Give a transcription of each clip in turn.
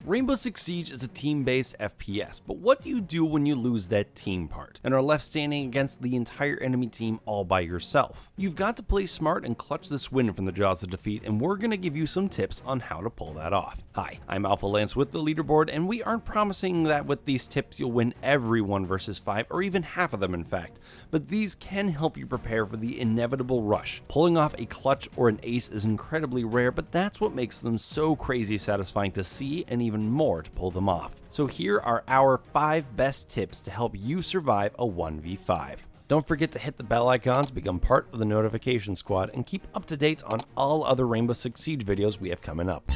Rainbow Six Siege is a team-based FPS, but what do you do when you lose that team part and are left standing against the entire enemy team all by yourself? You've got to play smart and clutch this win from the jaws of defeat, and we're going to give you some tips on how to pull that off. Hi, I'm Alpha Lance with the Leaderboard, and we aren't promising that with these tips you'll win every 1 versus 5, or even half of them in fact, but these can help you prepare for the inevitable rush. Pulling off a clutch or an ace is incredibly rare, but that's what makes them so crazy satisfying to see, and even more to pull them off. So here are our 5 best tips to help you survive a 1v5. Don't forget to hit the bell icon to become part of the notification squad and keep up to date on all other Rainbow Six Siege videos we have coming up.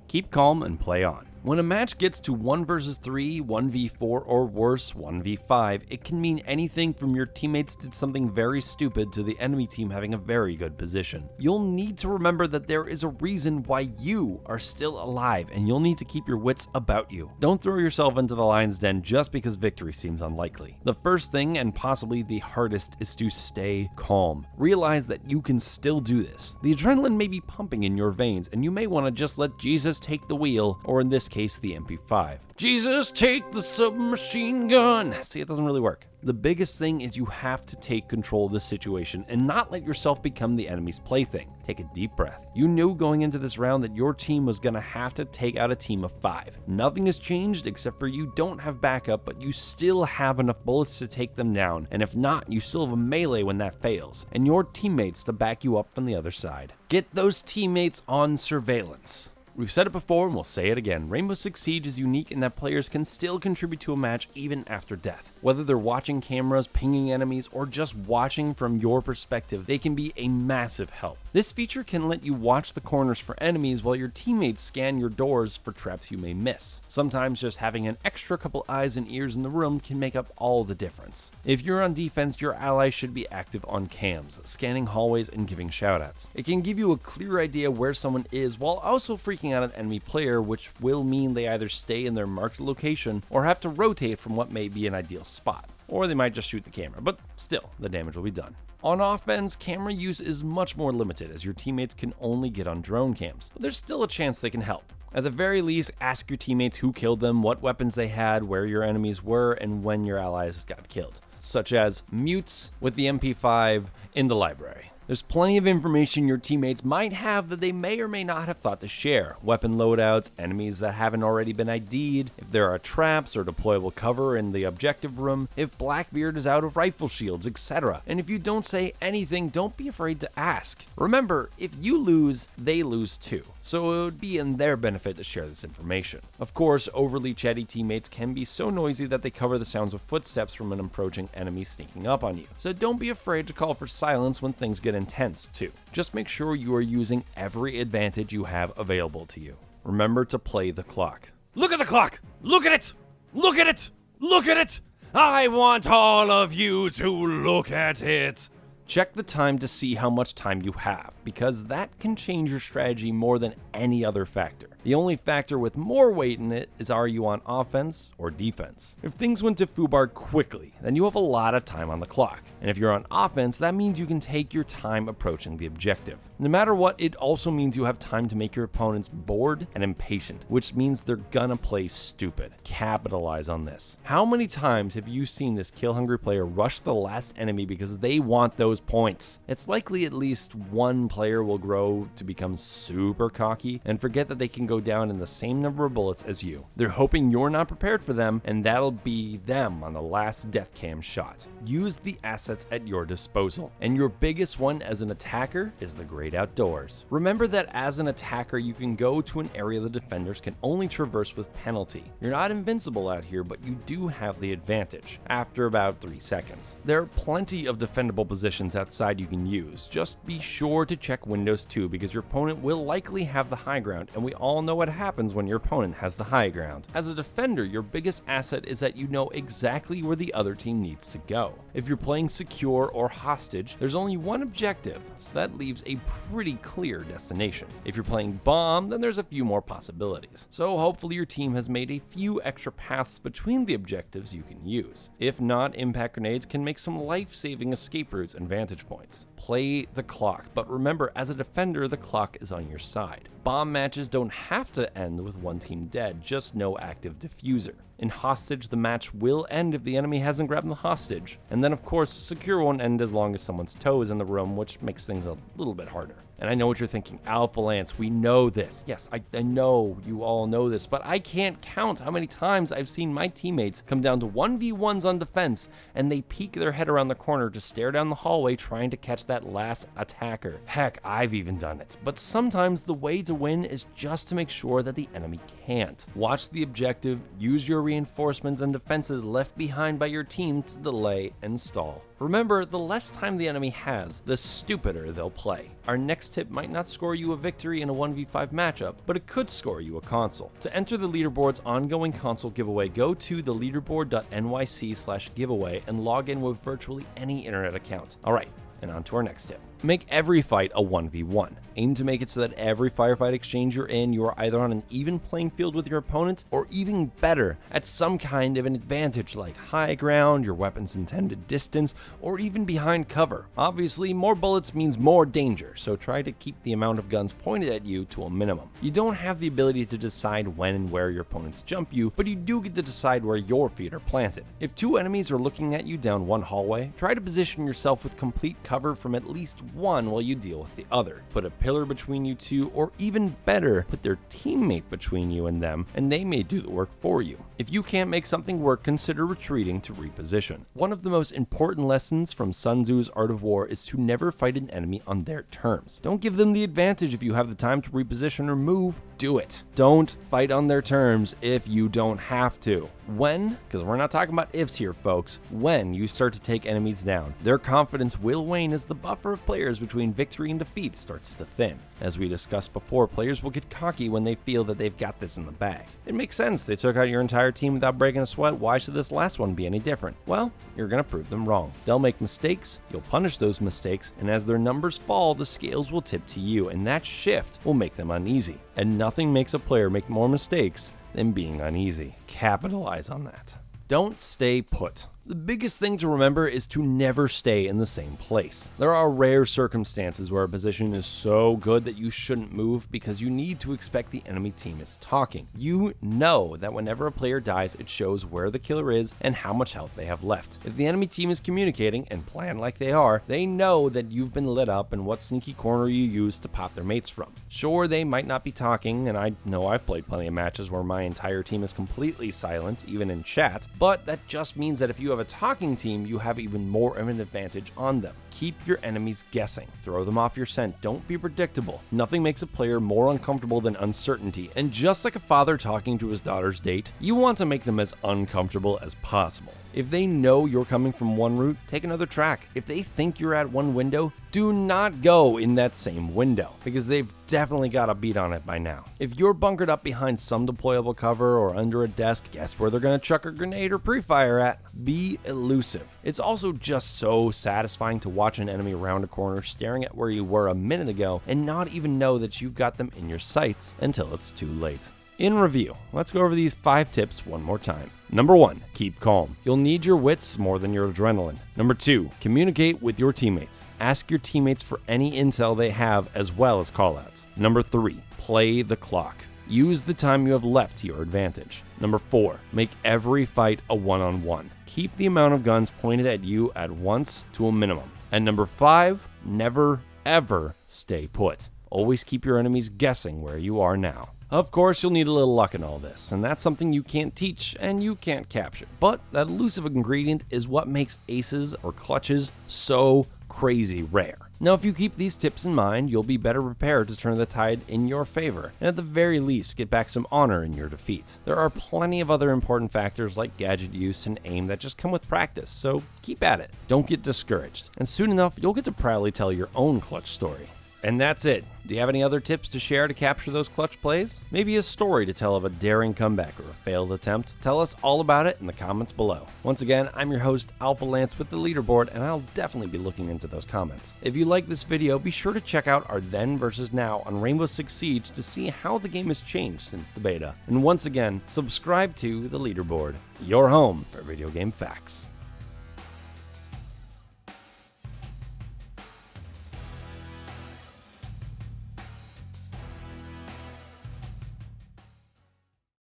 Keep calm and play on. When a match gets to 1 versus 3, 1v4, or worse, 1v5, it can mean anything from your teammates did something very stupid to the enemy team having a very good position. You'll need to remember that there is a reason why you are still alive, and you'll need to keep your wits about you. Don't throw yourself into the lion's den just because victory seems unlikely. The first thing, and possibly the hardest, is to stay calm. Realize that you can still do this. The adrenaline may be pumping in your veins, and you may want to just let Jesus take the wheel, or in this case, the MP5. Jesus, take the submachine gun! See, it doesn't really work. The biggest thing is you have to take control of the situation and not let yourself become the enemy's plaything. Take a deep breath. You knew going into this round that your team was going to have to take out a team of 5. Nothing has changed except for you don't have backup, but you still have enough bullets to take them down, and if not, you still have a melee when that fails, and your teammates to back you up from the other side. Get those teammates on surveillance. We've said it before and we'll say it again. Rainbow Six Siege is unique in that players can still contribute to a match even after death. Whether they're watching cameras, pinging enemies, or just watching from your perspective, they can be a massive help. This feature can let you watch the corners for enemies while your teammates scan your doors for traps you may miss. Sometimes just having an extra couple eyes and ears in the room can make up all the difference. If you're on defense, your allies should be active on cams, scanning hallways and giving shoutouts. It can give you a clear idea where someone is while also freaking out an enemy player, which will mean they either stay in their marked location or have to rotate from what may be an ideal spot. Or they might just shoot the camera, but still, the damage will be done. On offense, camera use is much more limited as your teammates can only get on drone cams, but there's still a chance they can help. At the very least, ask your teammates who killed them, what weapons they had, where your enemies were, and when your allies got killed, such as mutes with the MP5 in the library. There's plenty of information your teammates might have that they may or may not have thought to share. Weapon loadouts, enemies that haven't already been ID'd, if there are traps or deployable cover in the objective room, if Blackbeard is out of rifle shields, etc. And if you don't say anything, don't be afraid to ask. Remember, if you lose, they lose too. So it would be in their benefit to share this information. Of course, overly chatty teammates can be so noisy that they cover the sounds of footsteps from an approaching enemy sneaking up on you. So don't be afraid to call for silence when things get intense too. Just make sure you are using every advantage you have available to you. Remember to play the clock. Look at the clock! Look at it! Look at it! Look at it! I want all of you to look at it! Check the time to see how much time you have, because that can change your strategy more than any other factor. The only factor with more weight in it is, are you on offense or defense? If things went to foobar quickly, then you have a lot of time on the clock. And if you're on offense, that means you can take your time approaching the objective. No matter what, it also means you have time to make your opponents bored and impatient, which means they're gonna play stupid. Capitalize on this. How many times have you seen this kill-hungry player rush the last enemy because they want those points? It's likely at least one player will grow to become super cocky and forget that they can go down in the same number of bullets as you. They're hoping you're not prepared for them, and that'll be them on the last death cam shot. Use the assets at your disposal, and your biggest one as an attacker is the great outdoors. Remember that as an attacker, you can go to an area the defenders can only traverse with penalty. You're not invincible out here, but you do have the advantage after about 3 seconds. There are plenty of defendable positions outside you can use. Just be sure to check windows too, because your opponent will likely have the high ground, and we all all know what happens when your opponent has the high ground. As a defender, your biggest asset is that you know exactly where the other team needs to go. If you're playing secure or hostage, there's only one objective, so that leaves a pretty clear destination. If you're playing bomb, then there's a few more possibilities. So hopefully your team has made a few extra paths between the objectives you can use. If not, impact grenades can make some life-saving escape routes and vantage points. Play the clock, but remember, as a defender, the clock is on your side. Bomb matches don't have to end with one team dead, just no active diffuser. In hostage, the match will end if the enemy hasn't grabbed the hostage. And then of course, secure won't end as long as someone's toe is in the room, which makes things a little bit harder. And I know what you're thinking, Alpha Lance, we know this. Yes, I know you all know this, but I can't count how many times I've seen my teammates come down to 1v1s on defense, and they peek their head around the corner to stare down the hallway trying to catch that last attacker. Heck, I've even done it. But sometimes the way to win is just to make sure that the enemy can't. Watch the objective, use your reinforcements and defenses left behind by your team to delay and stall. Remember, the less time the enemy has, the stupider they'll play. Our next tip might not score you a victory in a 1v5 matchup, but it could score you a console. To enter the Leaderboard's ongoing console giveaway, go to theleaderboard.nyc/giveaway and log in with virtually any internet account. Alright, and on to our next tip. Make every fight a 1v1. Aim to make it so that every firefight exchange you're in, you are either on an even playing field with your opponent, or even better, at some kind of an advantage like high ground, your weapon's intended distance, or even behind cover. Obviously, more bullets means more danger, so try to keep the amount of guns pointed at you to a minimum. You don't have the ability to decide when and where your opponents jump you, but you do get to decide where your feet are planted. If two enemies are looking at you down one hallway, try to position yourself with complete cover from at least one while you deal with the other. Put a pillar between you two, or even better, put their teammate between you and them, and they may do the work for you. If you can't make something work, consider retreating to reposition. One of the most important lessons from Sun Tzu's Art of War is to never fight an enemy on their terms. Don't give them the advantage if you have the time to reposition or move. Do it. Don't fight on their terms if you don't have to. When, because we're not talking about ifs here, folks, when you start to take enemies down, their confidence will wane as the buffer of players between victory and defeat starts to thin. As we discussed before, players will get cocky when they feel that they've got this in the bag. It makes sense. They took out your entire team without breaking a sweat. Why should this last one be any different? Well, you're going to prove them wrong. They'll make mistakes, you'll punish those mistakes, and as their numbers fall, the scales will tip to you, and that shift will make them uneasy. And nothing makes a player make more mistakes than being uneasy. Capitalize on that. Don't stay put. The biggest thing to remember is to never stay in the same place. There are rare circumstances where a position is so good that you shouldn't move because you need to expect the enemy team is talking. You know that whenever a player dies, it shows where the killer is and how much health they have left. If the enemy team is communicating and planned like they are, they know that you've been lit up and what sneaky corner you use to pop their mates from. Sure, they might not be talking, and I know I've played plenty of matches where my entire team is completely silent, even in chat, but that just means that if you have a talking team, you have even more of an advantage on them. Keep your enemies guessing. Throw them off your scent. Don't be predictable. Nothing makes a player more uncomfortable than uncertainty, and just like a father talking to his daughter's date, you want to make them as uncomfortable as possible. If they know you're coming from one route, take another track. If they think you're at one window, do not go in that same window, because they've definitely got a beat on it by now. If you're bunkered up behind some deployable cover or under a desk, guess where they're going to chuck a grenade or pre-fire at? Be elusive. It's also just so satisfying to watch an enemy around a corner staring at where you were a minute ago and not even know that you've got them in your sights until it's too late. In review, let's go over these 5 tips one more time. Number 1, keep calm. You'll need your wits more than your adrenaline. Number 2, communicate with your teammates. Ask your teammates for any intel they have as well as callouts. Number 3, play the clock. Use the time you have left to your advantage. Number 4, make every fight a one-on-one. Keep the amount of guns pointed at you at once to a minimum. And number 5, never ever stay put. Always keep your enemies guessing where you are now. Of course, you'll need a little luck in all this, and that's something you can't teach and you can't capture. But that elusive ingredient is what makes aces or clutches so crazy rare. Now, if you keep these tips in mind, you'll be better prepared to turn the tide in your favor, and at the very least, get back some honor in your defeat. There are plenty of other important factors like gadget use and aim that just come with practice, so keep at it. Don't get discouraged, and soon enough, you'll get to proudly tell your own clutch story. And that's it. Do you have any other tips to share to capture those clutch plays? Maybe a story to tell of a daring comeback or a failed attempt? Tell us all about it in the comments below. Once again, I'm your host, Alpha Lance with the Leaderboard, and I'll definitely be looking into those comments. If you like this video, be sure to check out our Then versus Now on Rainbow Six Siege to see how the game has changed since the beta. And once again, subscribe to the Leaderboard, your home for video game facts.